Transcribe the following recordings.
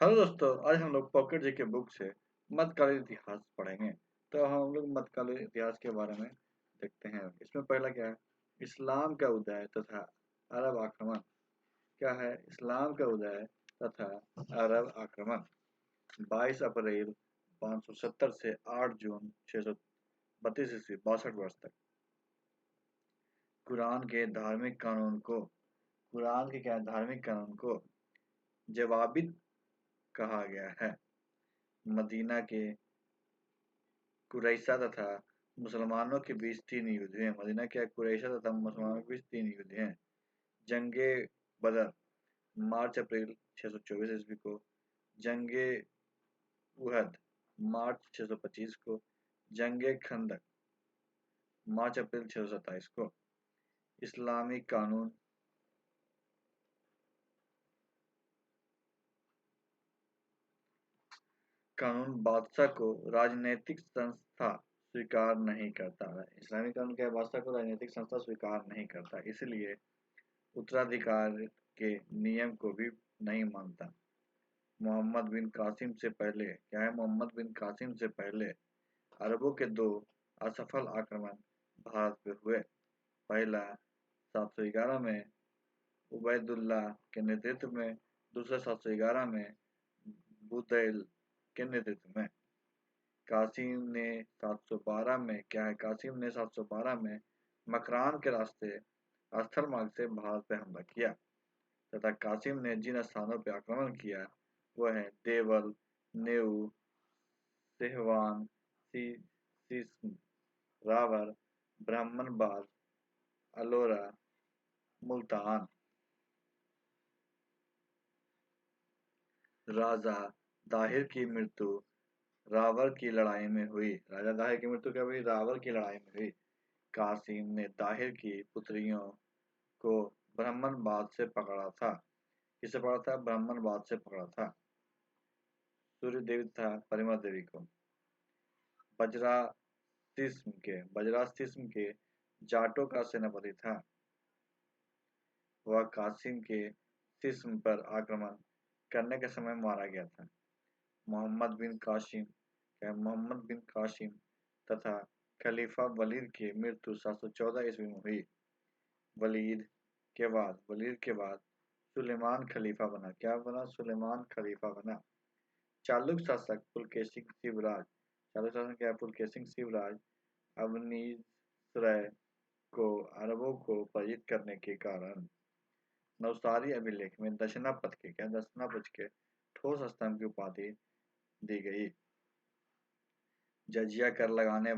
Hello दोस्तों, आज हम लोग पॉकेट जी के बुक से मध्यकालीन इतिहास पढ़ेंगे। तो हम लोग मध्यकालीन इतिहास के बारे में देखते हैं। इसमें पहला क्या है? इस्लाम का उदय तथा अरब आक्रमण। क्या है? इस्लाम का उदय तथा अरब आक्रमण। 22 अप्रैल 570 से 8 जून 632 ईस्वी, 62 वर्ष तक। कुरान के धार्मिक कानून को कुरान के क्या धार्मिक कानून को जवाबित कहा गया है। मदीना के कुरैशा तथा मुसलमानों के बीच 3 युद्ध हुए। मदीना के कुरैशा तथा मुसलमानों के बीच 3 युद्ध हैं। जंगे बदर मार्च अप्रैल 624 ईस्वी को, जंगे उहद मार्च 625 को, जंगे खंदक मार्च अप्रैल 627 को। इस्लामी कानून कानून बादशाह को राजनीतिक संस्था स्वीकार नहीं करता है। इस्लामी कानून क्या है? बादशाह को राजनीतिक संस्था स्वीकार नहीं करता, इसलिए उत्तराधिकार के नियम को भी नहीं मानता। मोहम्मद बिन कासिम से पहले क्या है? मोहम्मद बिन कासिम से पहले अरबों के 2 असफल आक्रमण भारत पे हुए। पहला 711 में उबैदुल्ला के नेतृत्व में, दूसरा 711 में बुदैल के नेतृत्व में। कासिम ने 712 में क्या है? कासिम ने 712 में मकरान के रास्ते स्थल मार्ग से भारत पे हमला किया तथा कासिम ने जिन स्थानों पर आक्रमण किया वह है देवल, नेऊ, सिहवान, सिस्म, रावर, ब्राह्मणबाद, अलोरा, मुल्तान। राजा दाहिर की मृत्यु रावर की लड़ाई में हुई। राजा दाहिर की मृत्यु क्या हुई? रावर की लड़ाई में हुई। कासिम ने दाहिर की पुत्रियों को ब्राह्मणबाद से पकड़ा था। किसे पकड़ा था? ब्राह्मणबाद से पकड़ा था। सूर्य देवी था परिमल देवी को। बजरास्तिस्म के जाटों का सेनापति था। वह कासिम के सिस्म पर आक्रमण करने के समय मारा गया था। मोहम्मद बिन कासिम तथा खलीफा वलीद की मृत्यु 714 ईस्वी में हुई। वलीद के बाद सुलेमान खलीफा बना। क्या बना? सुलेमान खलीफा बना। चालुक्य शासक पुलकेशिन शिवराज अवनीश्रय को अरबों को पराजित करने के कारण नवसारी अभिलेख में दशनापथ के ठोस स्तंभ की उपाधि दी गई। जजिया कर लगाने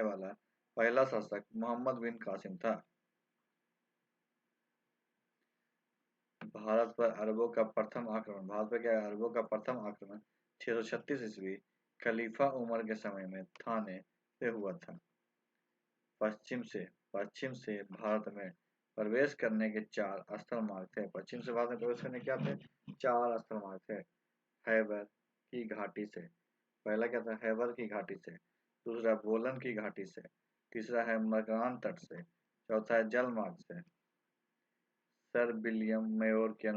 वाला पहला शासक मोहम्मद बिन कासिम था। भारत पर क्या है? अरबों का प्रथम आक्रमण 636 ईस्वी खलीफा उमर के समय में थाने पे हुआ था। पश्चिम से भारत में प्रवेश करने के 4 स्थल मार्ग थे। पश्चिम से भारत में प्रवेश करने क्या थे? 4 स्थल मार्ग थे। हैबर की घाटी से, पहला क्या था? हैबर की घाटी से, दूसरा बोलन की घाटी से, तीसरा है मकरान तट से, चौथा है जल मार्ग से। सर विलियम मेयोर के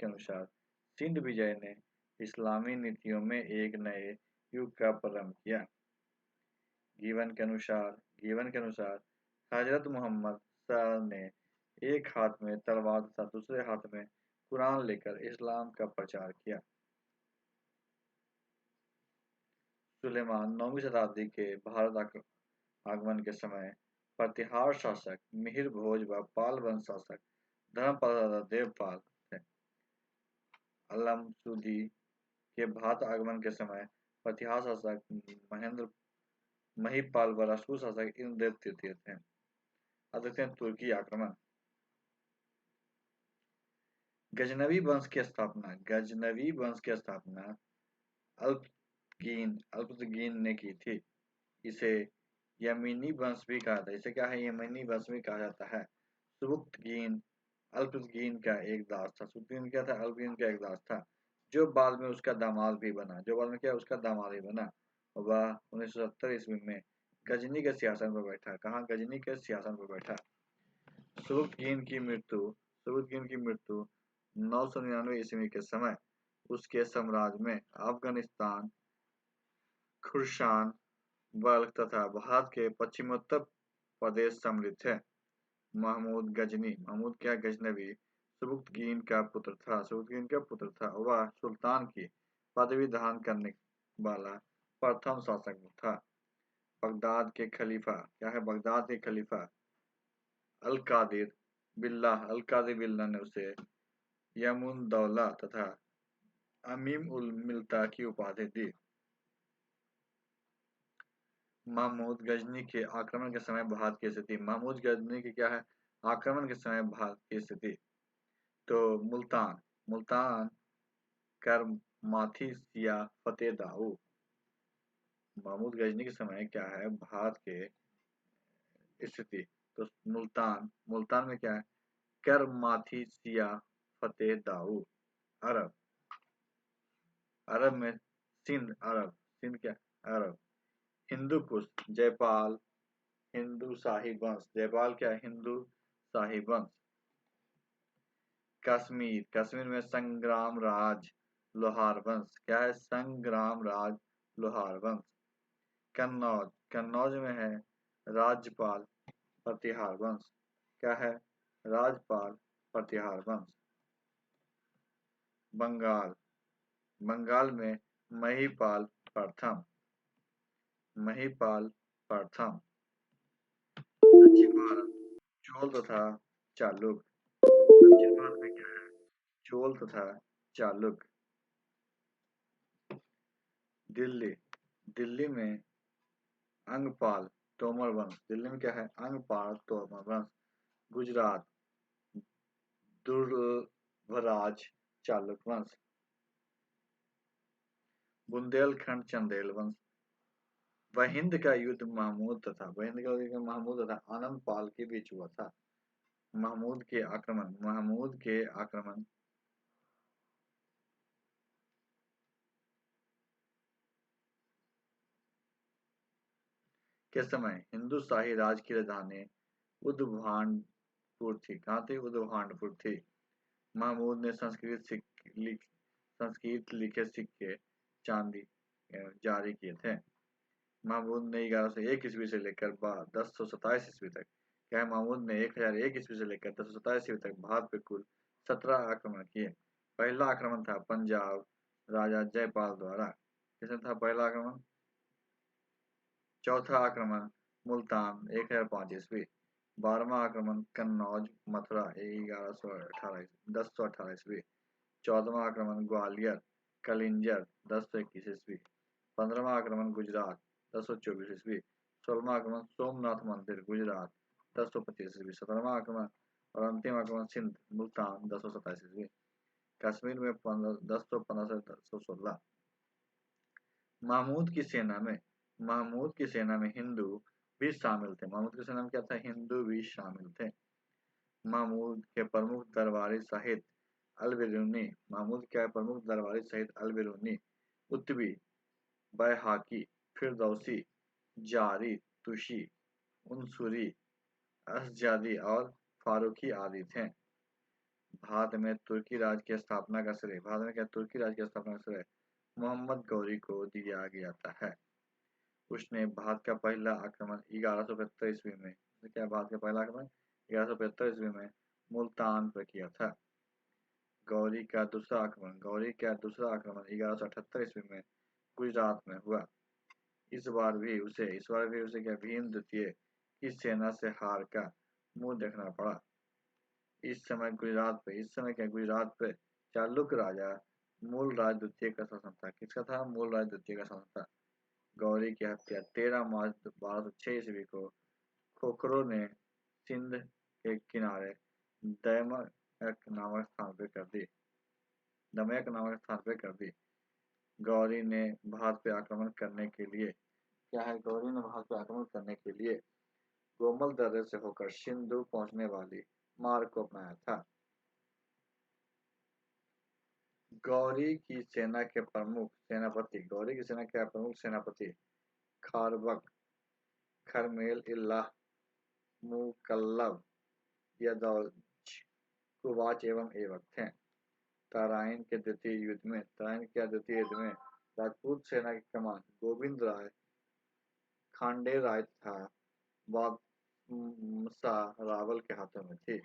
अनुसार सिंध विजय ने इस्लामी नीतियों में एक नए युग का प्रारंभ किया। गीवन के अनुसार हजरत मोहम्मद ने एक हाथ में तलवार तथा दूसरे हाथ में कुरान लेकर इस्लाम का प्रचार किया। सुलेमान 9वीं शताब्दी के भारत आगमन के समय प्रतिहार शासक मिहिर भोज व पाल वंश शासक धर्मपाल देवपाल थे। अलमसूदी के भारत आगमन के समय प्रतिहार शासक महेंद्र महिपाल व राजपूत शासक इंद्रदेव तृतीय थे। अब देखते हैं तुर्की आक्रमण। गजनवी वंश की स्थापना अल्पतगीन ने की थी। इसे यमीनी वंश भी कहा जाता है। इसे क्या है? यमीनी वंश भी कहा जाता है। सुबुक्तगीन अल्पतगीन का एक दास था। सुबुक्तगीन क्या था? अल्पतगीन का एक दास था, जो बाद में उसका दामाद भी बना। उसका दामाद ही बना। वह 1970 ईस्वी में गजनी के सिंहासन पर बैठा। कहाँ? गजनी के सिंहासन पर बैठा। सुबुक्तगीन की मृत्यु 999 ईस्वी के समय उसके साम्राज्य में अफगानिस्तान, खुरासान, बल्ख तथा भारत के पश्चिमोत्तर प्रदेश सम्मिलित थे। महमूद गजनी, महमूद क्या गजनवी सुबुक्तगीन का पुत्र था। सुबुक्तगीन का पुत्र था। वह सुल्तान की पदवी धारण करने वाला प्रथम शासक था। बगदाद के खलीफा क्या है? बगदाद के खलीफा अल कादिर बिल्ला ने उसे यमुन दौला तथा अमीम उल मिल्ता की उपाधि दी। महमूद गजनी के आक्रमण के समय भारत की स्थिति। महमूद गजनी की क्या है? आक्रमण के समय भारत की स्थिति। तो मुल्तान, मुल्तान करमाथी सिया फतेह दाऊ। महमूद गजनी के समय क्या है भारत के स्थिति? तो मुल्तान, मुल्तान में क्या है? करमाथी सिया फतेह दाऊ। अरब, अरब में सिंध, अरब, सिंध क्या? अरब। हिंदू कुश, जयपाल, हिंदू शाही वंश। जयपाल क्या है? हिंदू शाही वंश। कश्मीर, कश्मीर में संग्राम राज लोहार वंश। क्या है? संग्राम राज लोहार वंश। कन्नौज, कन्नौज में है राज्यपाल प्रतिहार वंश। क्या है? राज्यपाल प्रतिहार वंश। बंगाल, बंगाल में महिपाल प्रथम, महिपाल प्रथम। दक्षिण भारत चोल तथा चालुक। दक्षिण भारत में क्या है? चोल तथा चालुक। दिल्ली, दिल्ली में अंगपाल तोमर वंश। दिल्ली में क्या है? अंगपाल तोमर वंश। गुजरात दुर्लभराज चालुक वंश। बुंदेलखंड चंदेल वंश। वहिंद का युद्ध महमूद तथा आनंद पाल के बीच हुआ था। महमूद के आक्रमण, महमूद के आक्रमण के समय हिंदू शाही राज की राजधानी उद्भांडपुर थी। कहाँ थी? उद्भांडपुर थी। महमूद ने संस्कृत लिखे सिक्के चांदी जारी किए थे। महमूद ने 1101 ईस्वी से लेकर 1027 ईस्वी तक, क्या है? महमूद ने 1001 ईस्वी से लेकर 1027 ईस्वी तक भारत पे कुल 17 आक्रमण किए। पहला आक्रमण था पंजाब राजा जयपाल द्वारा। किसने था पहला आक्रमण? चौथा आक्रमण मुल्तान 1005 ईस्वी। 12वां आक्रमण कन्नौज मथुरा 1018 ईस्वी। 14वां आक्रमण ग्वालियर कलिंजर 1021 ईस्वी। 15वां आक्रमण गुजरात 1024 ईस्वी। 16वां आक्रमण सोमनाथ मंदिर गुजरात 1025 ईस्वी। 17वां आक्रमण और अंतिम आक्रमण सिंध मुल्तान 1027 ईस्वी। कश्मीर में 1015 से 1016। महमूद की सेना में हिंदू भी शामिल थे। महमूद की सेना में क्या था? हिंदू भी शामिल थे। महमूद के प्रमुख दरबारी सहित अल-बिरूनी, महमूद क्या प्रमुख दरबारी सहित अल-बिरूनी, उत्बी, बैहाकी, फिरदौसी, जारी, तुशी, उनसुरी, असजादी और फारूकी आदि थे। भारत में तुर्की राज की स्थापना का श्रेय, भारत में क्या तुर्की राज की स्थापना का श्रेय मोहम्मद गौरी को दिया जाता है। उसने भारत का पहला आक्रमण 1175 ईस्वी में, क्या भारत का पहला आक्रमण 1175 ईस्वी में मुल्तान पर किया था। गौरी का दूसरा आक्रमण 1178 ईस्वी में गुजरात में हुआ। इस बार भी उसे क्या भीम द्वितीय की सेना से हार का मुंह देखना पड़ा। इस समय गुजरात पे चालुक राजा मूलराज द्वितीय का शासन था। किसका था? मूलराज द्वितीय का शासन था। गौरी की हत्या 13 मार्च 1206 ईस्वी को खोखरों ने सिंध के किनारे दमयक नामक स्थान पे कर दी। गौरी ने भारत पे आक्रमण करने के लिए गोमल दर्रे से होकर सिंधु पहुंचने वाली मार्ग को अपनाया था। गौरी की सेना के प्रमुख सेनापति खारबक, खरमेल इल्लाह, मुकल्लब, यदौज, कुवाच एवं ऐबक थे। तराइन के द्वितीय युद्ध में राजपूत सेना की कमान गोविंद राय खांडे राय तथा बादशाह रावल के हाथों में थी।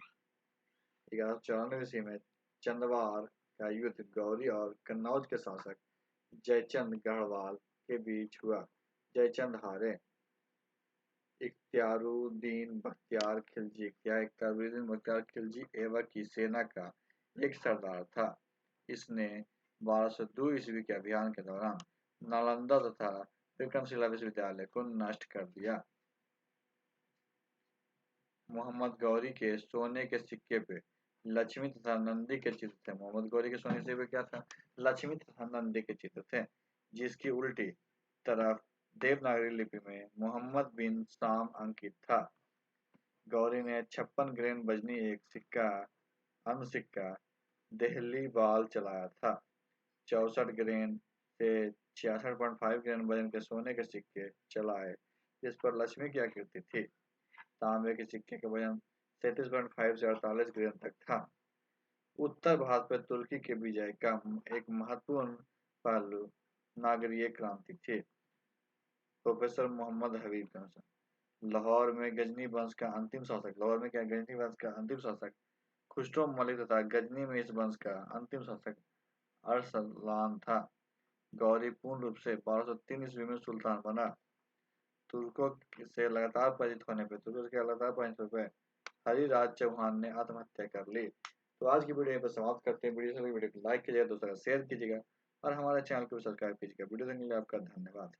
1194 ईस्वी में चंदवार का युद्ध गौरी और कन्नौज के शासक जयचंद गढ़वाल के बीच हुआ। जयचंद हारे। इख्तियारुद्दीन बख्तियार खिलजी एवा की सेना का एक सरदार था। इसने 1202 ईस्वी के अभियान के दौरान नालंदा तथा विक्रमशिला विश्वविद्यालय को नष्ट कर दिया। मोहम्मद गौरी के सोने के सिक्के पे लक्ष्मी तथा नंदी के चित्र थे। मोहम्मद गौरी के सोने के सिक्के पे क्या था? लक्ष्मी तथा नंदी के चित्र थे, जिसकी उल्टी तरफ देवनागरी लिपि में मोहम्मद बिन साम अंकित था। गौरी ने 56 ग्रेन वजनी एक सिक्का सिक्का देहली बाल चलाया था। 64 ग्रेन से 66.5 ग्रेन वजन के सोने के सिक्के चलाए, जिस पर लक्ष्मी की आकृति थी। तांबे के सिक्के का वजन 33.5 से 48 ग्रेन तक था। उत्तर भारत पर तुर्की के विजय का एक महत्वपूर्ण पहलू नागरीय क्रांति थी। प्रोफेसर मोहम्मद हबीब के अनुसार लाहौर में गजनी वंश का अंतिम शासक खुसरो मलिक तथा गजनी में इस वंश का अंतिम शासक अरसलान था। गौरी पूर्ण रूप से 1203 ईस्वी में सुल्तान बना। तुर्कों से लगातार पराजित होने पर हरिराज चौहान ने आत्महत्या कर ली। तो आज की वीडियो पर समाप्त करते हैं। वीडियो को लाइक कीजिएगा, दोस्तों का शेयर कीजिएगा और हमारे चैनल को सब्सक्राइब कीजिएगा। वीडियो देखने के लिए आपका धन्यवाद।